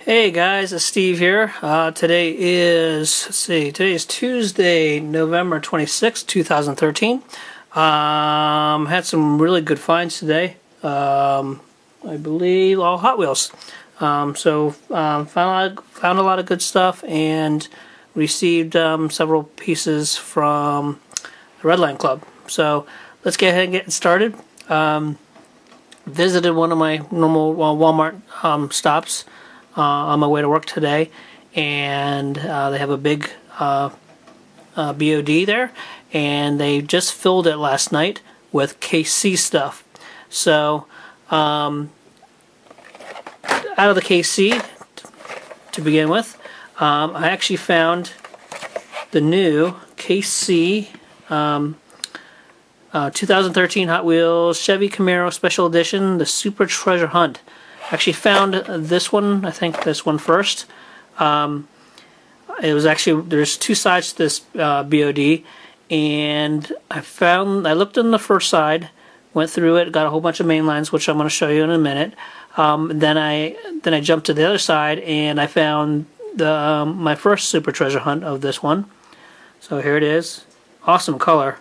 Hey guys, it's Steve here. Today is Tuesday, November 26th, 2013. Had some really good finds today. I believe all Hot Wheels. Found a lot of good stuff and received several pieces from the Redline Club. So let's get ahead and get started. Visited one of my normal Walmart stops on my way to work today, and they have a big BOD there, and they just filled it last night with KC stuff. So out of the KC, to begin with, I actually found the new KC 2013 Hot Wheels Chevy Camaro Special Edition, the Super Treasure Hunt. Actually found this one, I think this one first. It was actually, there's two sides to this BOD, and I looked on the first side, went through it, got a whole bunch of main lines, which I'm going to show you in a minute. Then I jumped to the other side, and I found my first Super Treasure Hunt of this one. So here it is. Awesome color.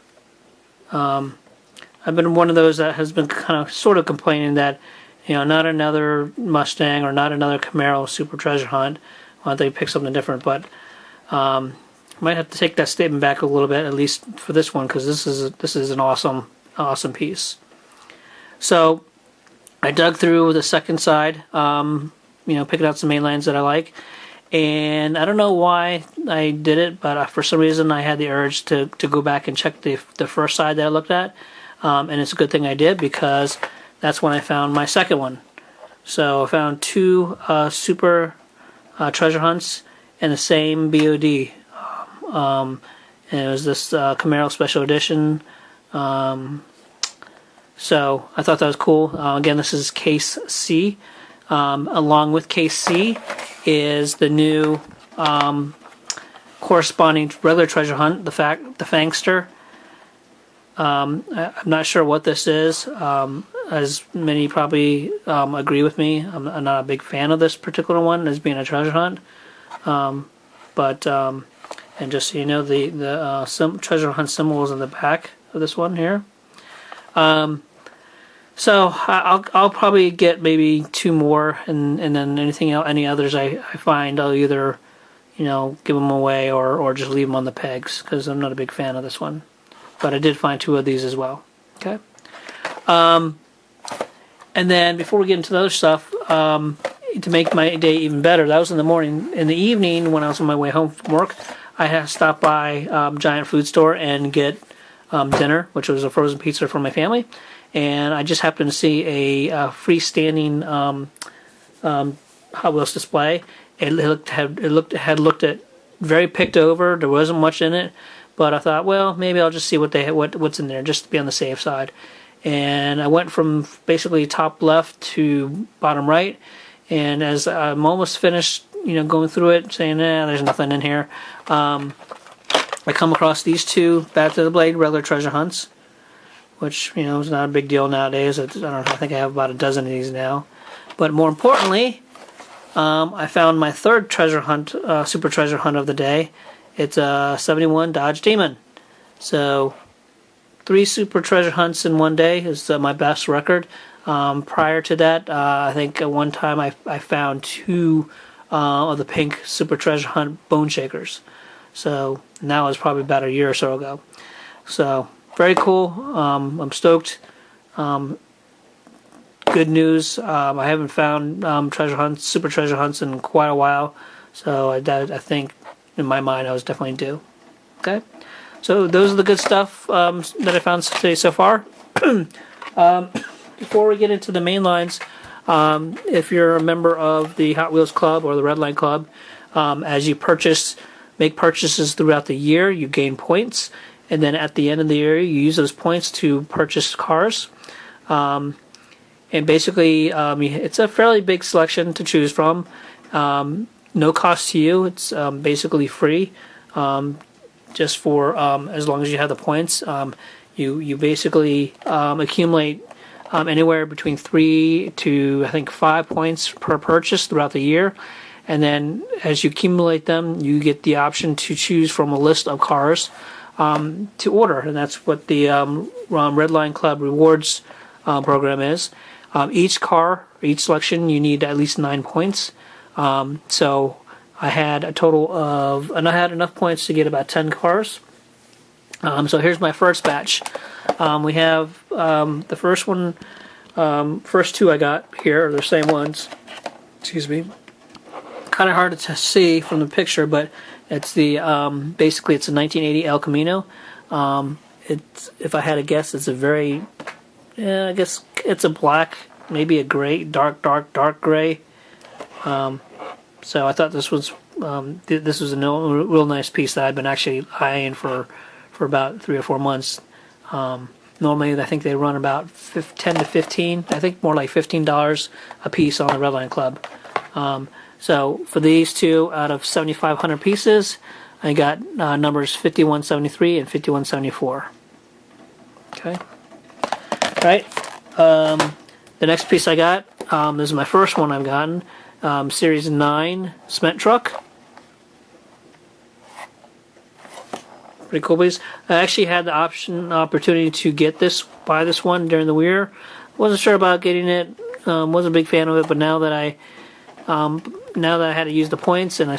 I've been one of those that has been kind of sort of complaining that, you know, not another Mustang or not another Camaro Super Treasure Hunt. Why don't they pick something different? But might have to take that statement back a little bit, at least for this one, because this is an awesome piece. So I dug through the second side, picking out some main lines that I like, and I don't know why I did it, but for some reason I had the urge to go back and check the first side that I looked at, and it's a good thing I did, because that's when I found my second one. So I found two Super Treasure Hunts in the same BOD. And it was this Camaro Special Edition. So I thought that was cool. Again, this is Case C. Along with Case C is the new corresponding regular Treasure Hunt, the Fangster. I'm not sure what this is. As many probably agree with me, I'm not a big fan of this particular one as being a treasure hunt. And just so you know, the treasure hunt symbol is in the back of this one here. So I'll probably get maybe two more, and then any others I find, I'll either give them away or just leave them on the pegs, because I'm not a big fan of this one. But I did find two of these as well. Okay. And then before we get into the other stuff, to make my day even better, that was in the morning. In the evening, when I was on my way home from work, I had to stop by Giant Food Store and get dinner, which was a frozen pizza for my family. And I just happened to see a freestanding Hot Wheels display. It had looked at very picked over. There wasn't much in it. But I thought, well, maybe I'll just see what's in there, just to be on the safe side. And I went from basically top left to bottom right. And as I'm almost finished, going through it, saying, there's nothing in here, I come across these two Back to the Blade regular treasure hunts, which is not a big deal nowadays. I think I have about a dozen of these now. But more importantly, I found my third treasure hunt, super treasure hunt of the day. It's a 71 Dodge Demon. So 3 super treasure hunts in one day is my best record. Prior to that, I think at one time I found 2 of the pink super treasure hunt bone shakers. So now it's probably about a year or so ago. So very cool. I'm stoked. Good news. I haven't found super treasure hunts in quite a while. So I think, in my mind, I was definitely due. Okay, so those are the good stuff that I found today so far. Before we get into the main lines, if you're a member of the Hot Wheels Club or the Redline Club, as you make purchases throughout the year, you gain points, and then at the end of the year, you use those points to purchase cars. And basically, it's a fairly big selection to choose from. No cost to you. It's basically free, just for as long as you have the points. You basically accumulate anywhere between 3 to I think 5 points per purchase throughout the year, and then as you accumulate them, you get the option to choose from a list of cars to order, and that's what the Redline Club Rewards program is. Each car, each selection, you need at least 9 points. So I had a total of, and I had enough points to get about 10 cars. So here's my first batch. We have the first one, first two I got here are the same ones. Excuse me. Kind of hard to see from the picture, but it's the basically it's a 1980 El Camino. It's, if I had to guess, it's a very, I guess it's a black, maybe a gray, dark gray. So I thought this was a real nice piece that I've been actually eyeing for about 3 or 4 months. Normally, I think they run about 10 to 15. I think more like $15 a piece on the Redline Club. So for these two, out of 7,500 pieces, I got numbers 5173 and 5174. Okay. All right. The next piece I got, this is my first one I've gotten, Series 9 cement truck. Pretty cool piece. I actually had the opportunity to buy this one during the year. Wasn't sure about getting it. Wasn't a big fan of it, but now that I had to use the points and I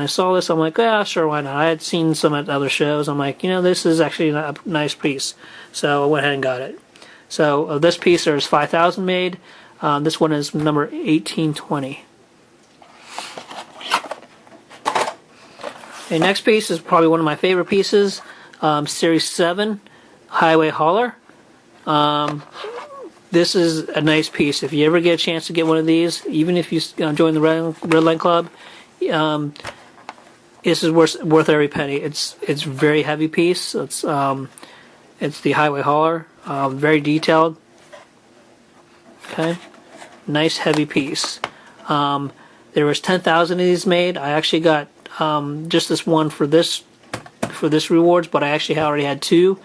saw this, I'm like, yeah, sure, why not? I had seen some at other shows. I'm like, this is actually a nice piece, so I went ahead and got it. So of this piece, there's 5,000 made. This one is number 1820. The next piece is probably one of my favorite pieces, Series 7 Highway Hauler. This is a nice piece. If you ever get a chance to get one of these, even if you join the Redline Club, this is worth every penny. It's a very heavy piece. It's the Highway Hauler, very detailed. Okay, nice heavy piece. There was 10,000 of these made. I actually got just this one for this rewards, but I actually already had 2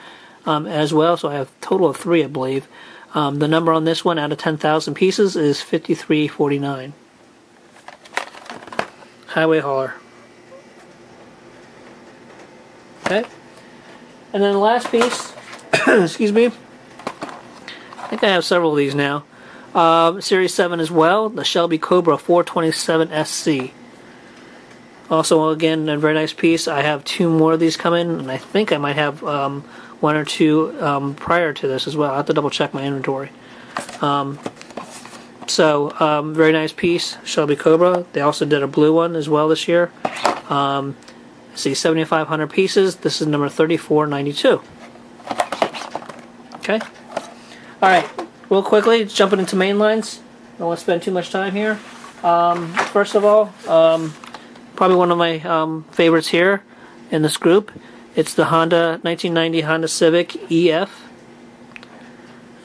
as well, so I have a total of 3, I believe. The number on this one out of 10,000 pieces is 5349. Highway Hauler. Okay. And then the last piece, excuse me, I think I have several of these now. Series 7 as well, the Shelby Cobra 427 SC. Also, again, a very nice piece. I have 2 more of these coming, and I think I might have 1 or 2 prior to this as well. I have to double check my inventory. Very nice piece, Shelby Cobra. They also did a blue one as well this year. See, 7,500 pieces. This is number 3492. Okay. All right. Real quickly, jumping into mainlines. I don't want to spend too much time here. First of all, probably one of my favorites here in this group. It's the 1990 Honda Civic EF.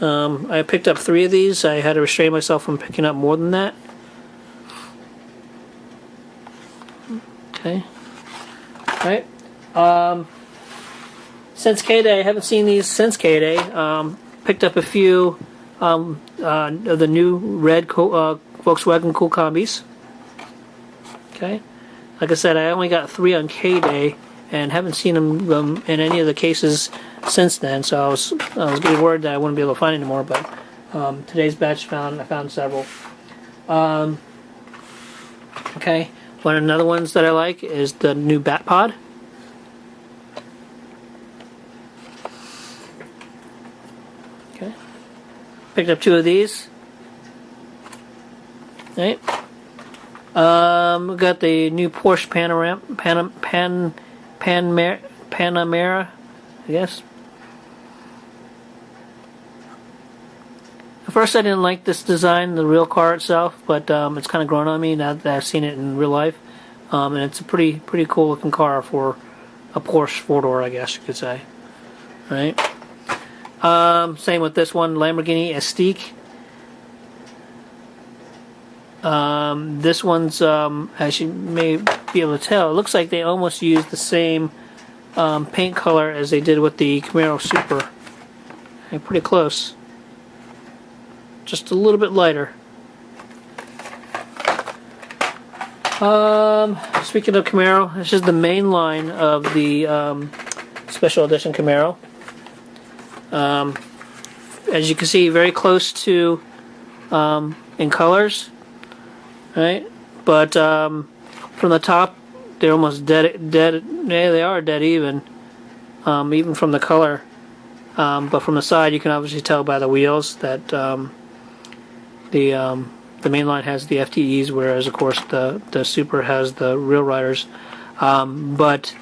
I picked up 3 of these. I had to restrain myself from picking up more than that. Okay. Alright. Since K-Day, I haven't seen these since K-Day. Picked up a few of the new red Volkswagen Cool Combis. Okay. Like I said, I only got 3 on K-Day and haven't seen them in any of the cases since then, so I was getting worried that I wouldn't be able to find any more, but today's batch I found several. Okay, one of the other ones that I like is the new Bat Pod. Okay, picked up 2 of these. Right. We got the new Porsche Panamera, I guess. At first I didn't like this design, the real car itself, but it's kind of grown on me now that I've seen it in real life. And it's a pretty cool looking car for a Porsche 4-door, I guess you could say. Right? Same with this one, Lamborghini Estique. This one's, as you may be able to tell, it looks like they almost used the same paint color as they did with the Camaro Super. Okay, pretty close. Just a little bit lighter. Speaking of Camaro, this is the main line of the special edition Camaro. As you can see, very close to in colors, right? But from the top, they're almost dead. Yeah, they are dead even from the color. But from the side, you can obviously tell by the wheels that the mainline has the FTEs, whereas of course the Super has the Real Riders. But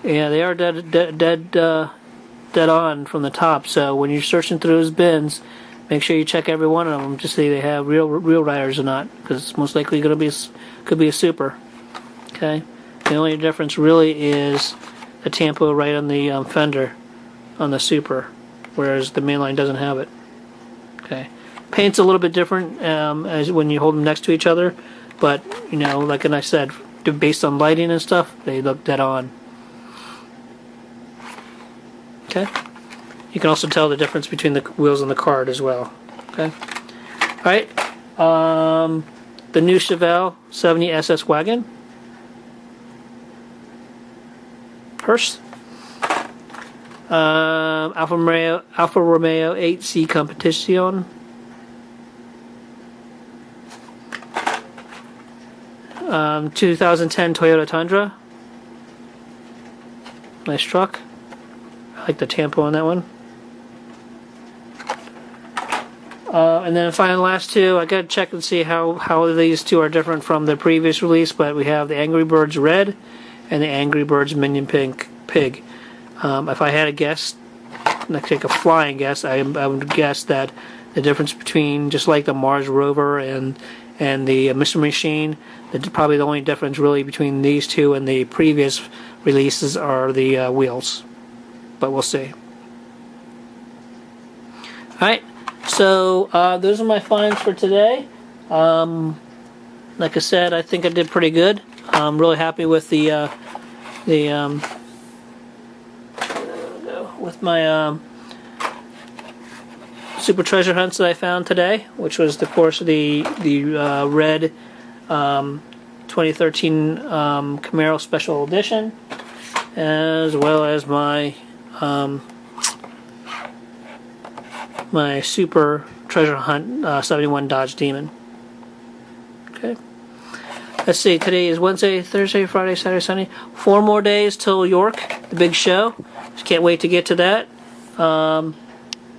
yeah, they are dead on from the top. So when you're searching through those bins, make sure you check every one of them to see they have real riders or not, because it's most likely going to could be a Super. Okay, the only difference really is the tampo right on the fender on the Super, whereas the mainline doesn't have it. Okay, paint's a little bit different as when you hold them next to each other, but you know, like I said, based on lighting and stuff, they look dead on. Okay. You can also tell the difference between the wheels on the card as well. Okay. All right. The new Chevelle 70 SS wagon. Hearse. Alfa Romeo 8C Competition. 2010 Toyota Tundra. Nice truck. I like the tampo on that one. And then finally, last two, I got to check and see how these two are different from the previous release, but we have the Angry Birds Red and the Angry Birds Minion Pig. If I had a guess, like take a flying guess, I would guess that the difference between, just like the Mars Rover and the Mystery Machine, probably the only difference really between these two and the previous releases are the wheels. But we'll see. Alright, so those are my finds for today. Like I said, I think I did pretty good. I'm really happy with with my super treasure hunts that I found today, which was of course the red 2013 Camaro Special Edition, as well as my my super treasure hunt 71 Dodge Demon. Okay. Let's see, today is Wednesday, Thursday, Friday, Saturday, Sunday. 4 more days till York, the big show. Just can't wait to get to that.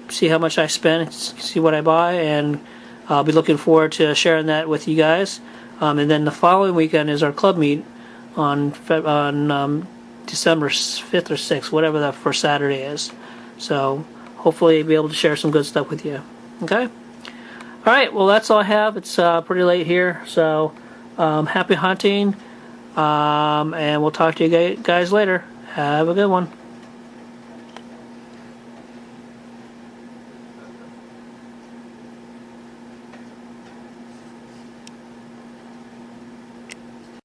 See how much I spend, see what I buy, and I'll be looking forward to sharing that with you guys. And then the following weekend is our club meet on December 5th or 6th, whatever that first Saturday is. So hopefully I'll be able to share some good stuff with you. Okay? Alright, well that's all I have. It's pretty late here, so happy hunting, and we'll talk to you guys later. Have a good one.